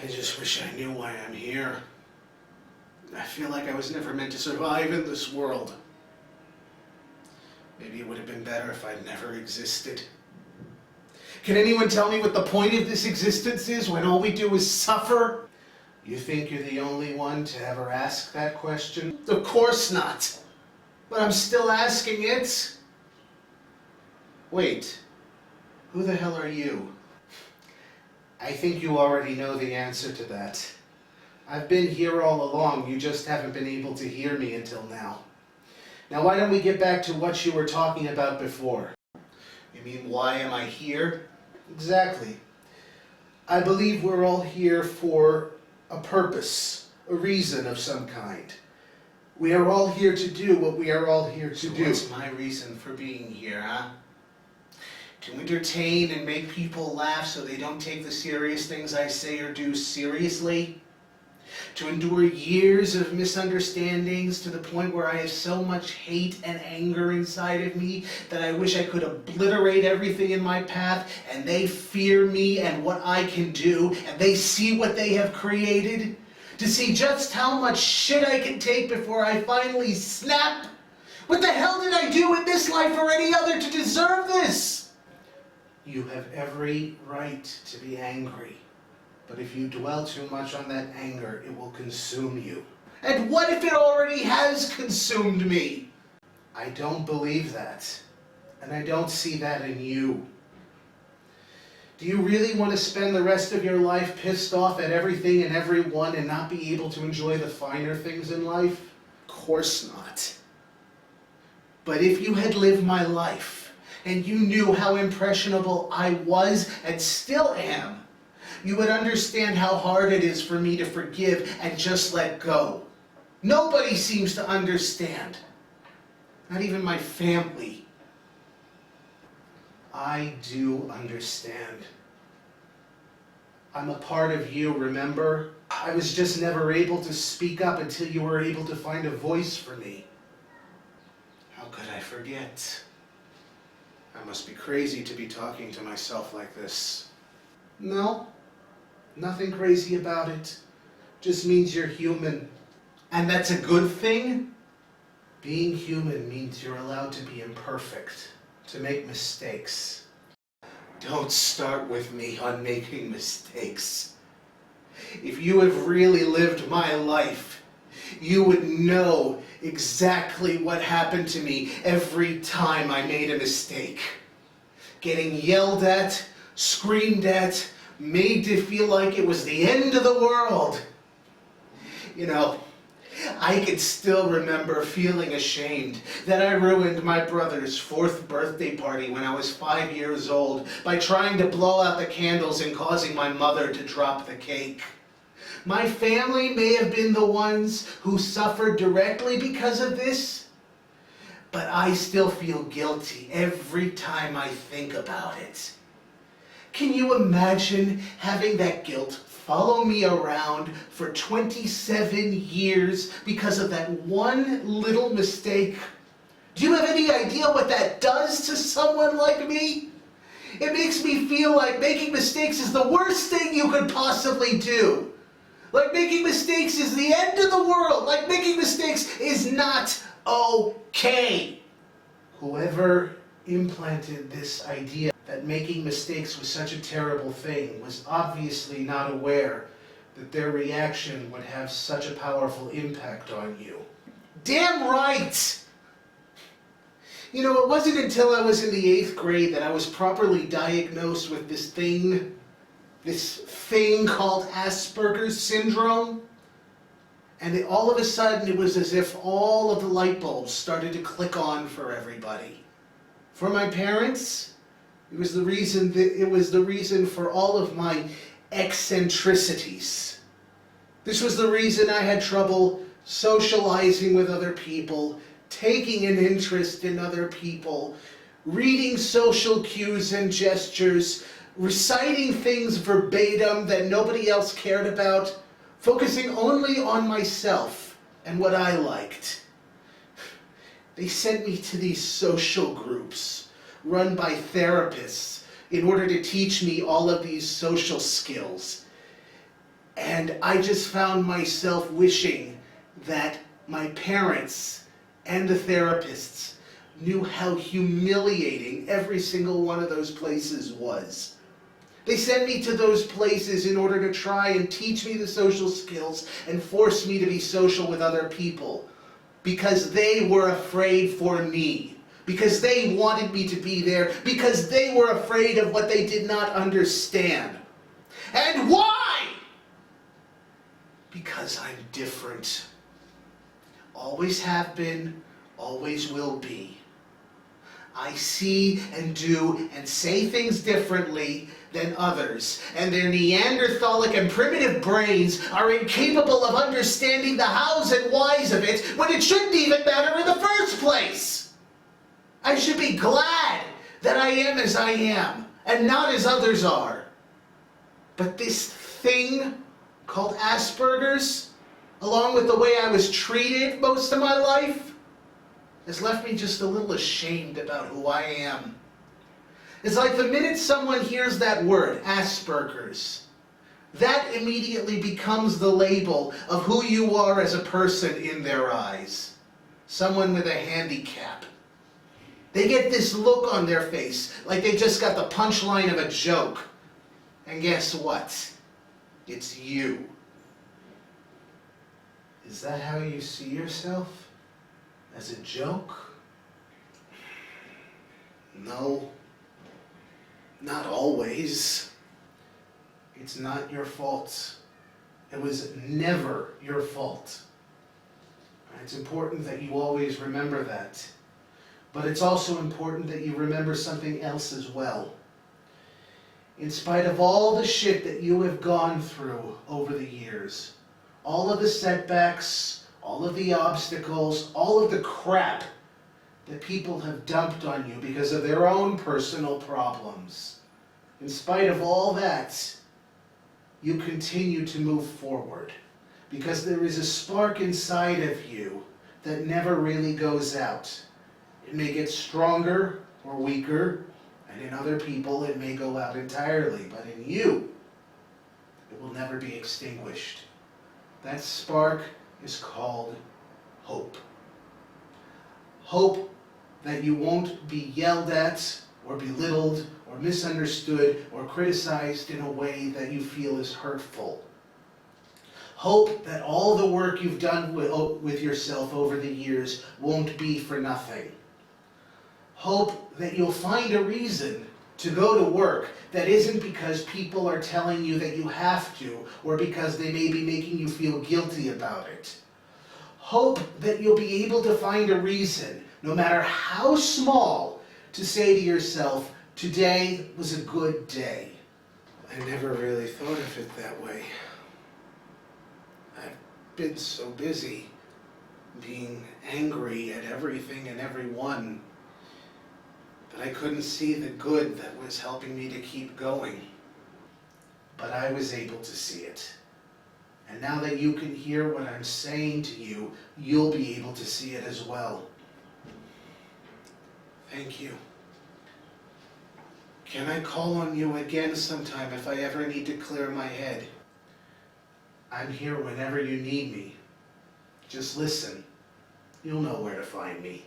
I just wish I knew why I'm here. I feel like I was never meant to survive in this world. Maybe it would have been better if I'd never existed. Can anyone tell me what the point of this existence is when all we do is suffer? You think you're the only one to ever ask that question? Of course not. But I'm still asking it. Wait, who the hell are you? I think you already know the answer to that. I've been here all along, you just haven't been able to hear me until now. Now why don't we get back to what you were talking about before? You mean, why am I here? Exactly. I believe we're all here for a purpose, a reason of some kind. We are all here to do what we are all here to do. What's my reason for being here, huh? To entertain and make people laugh so they don't take the serious things I say or do seriously? To endure years of misunderstandings to the point where I have so much hate and anger inside of me that I wish I could obliterate everything in my path, and they fear me and what I can do, and they see what they have created? To see just how much shit I can take before I finally snap? What the hell did I do in this life or any other to deserve this? You have every right to be angry. But if you dwell too much on that anger, it will consume you. And what if it already has consumed me? I don't believe that. And I don't see that in you. Do you really want to spend the rest of your life pissed off at everything and everyone and not be able to enjoy the finer things in life? Of course not. But if you had lived my life, and you knew how impressionable I was and still am, you would understand how hard it is for me to forgive and just let go. Nobody seems to understand. Not even my family. I do understand. I'm a part of you, remember? I was just never able to speak up until you were able to find a voice for me. How could I forget? I must be crazy to be talking to myself like this. No. Nothing crazy about it. Just means you're human. And that's a good thing? Being human means you're allowed to be imperfect, to make mistakes. Don't start with me on making mistakes. If you have really lived my life, you would know exactly what happened to me every time I made a mistake. Getting yelled at, screamed at, made to feel like it was the end of the world. You know, I could still remember feeling ashamed that I ruined my brother's 4th birthday party when I was 5 years old by trying to blow out the candles and causing my mother to drop the cake. My family may have been the ones who suffered directly because of this, but I still feel guilty every time I think about it. Can you imagine having that guilt follow me around for 27 years because of that one little mistake? Do you have any idea what that does to someone like me? It makes me feel like making mistakes is the worst thing you could possibly do. Like making mistakes is the end of the world. Like making mistakes is not okay. Whoever implanted this idea that making mistakes was such a terrible thing was obviously not aware that their reaction would have such a powerful impact on you. Damn right! You know, it wasn't until I was in the 8th grade that I was properly diagnosed with this thing called Asperger's syndrome. And all of a sudden it was as if all of the light bulbs started to click on for everybody. For my parents, it was the reason for all of my eccentricities. This was the reason I had trouble socializing with other people, taking an interest in other people, reading social cues and gestures, reciting things verbatim that nobody else cared about, focusing only on myself and what I liked. They sent me to these social groups run by therapists in order to teach me all of these social skills. And I just found myself wishing that my parents and the therapists knew how humiliating every single one of those places was. They sent me to those places in order to try and teach me the social skills and force me to be social with other people, because they were afraid for me, because they wanted me to be there, because they were afraid of what they did not understand. And why? Because I'm different. Always have been, always will be. I see and do and say things differently than others, and their Neanderthalic and primitive brains are incapable of understanding the hows and whys of it when it shouldn't even matter in the first place. I should be glad that I am as I am and not as others are. But this thing called Asperger's, along with the way I was treated most of my life, has left me just a little ashamed about who I am. It's like the minute someone hears that word, Asperger's, that immediately becomes the label of who you are as a person in their eyes. Someone with a handicap. They get this look on their face, like they just got the punchline of a joke. And guess what? It's you. Is that how you see yourself? As a joke? No. Not always. It's not your fault. It was never your fault. It's important that you always remember that. But it's also important that you remember something else as well. In spite of all the shit that you have gone through over the years, all of the setbacks, all of the obstacles, all of the crap that people have dumped on you because of their own personal problems, in spite of all that, you continue to move forward because there is a spark inside of you that never really goes out. It may get stronger or weaker, and in other people it may go out entirely, but in you, it will never be extinguished. That spark is called hope. Hope that you won't be yelled at or belittled or misunderstood or criticized in a way that you feel is hurtful. Hope that all the work you've done with yourself over the years won't be for nothing. Hope that you'll find a reason to go to work that isn't because people are telling you that you have to or because they may be making you feel guilty about it. Hope that you'll be able to find a reason, no matter how small, to say to yourself, today was a good day. I never really thought of it that way. I've been so busy being angry at everything and everyone that I couldn't see the good that was helping me to keep going. But I was able to see it. And now that you can hear what I'm saying to you, you'll be able to see it as well. Thank you. Can I call on you again sometime if I ever need to clear my head? I'm here whenever you need me. Just listen. You'll know where to find me.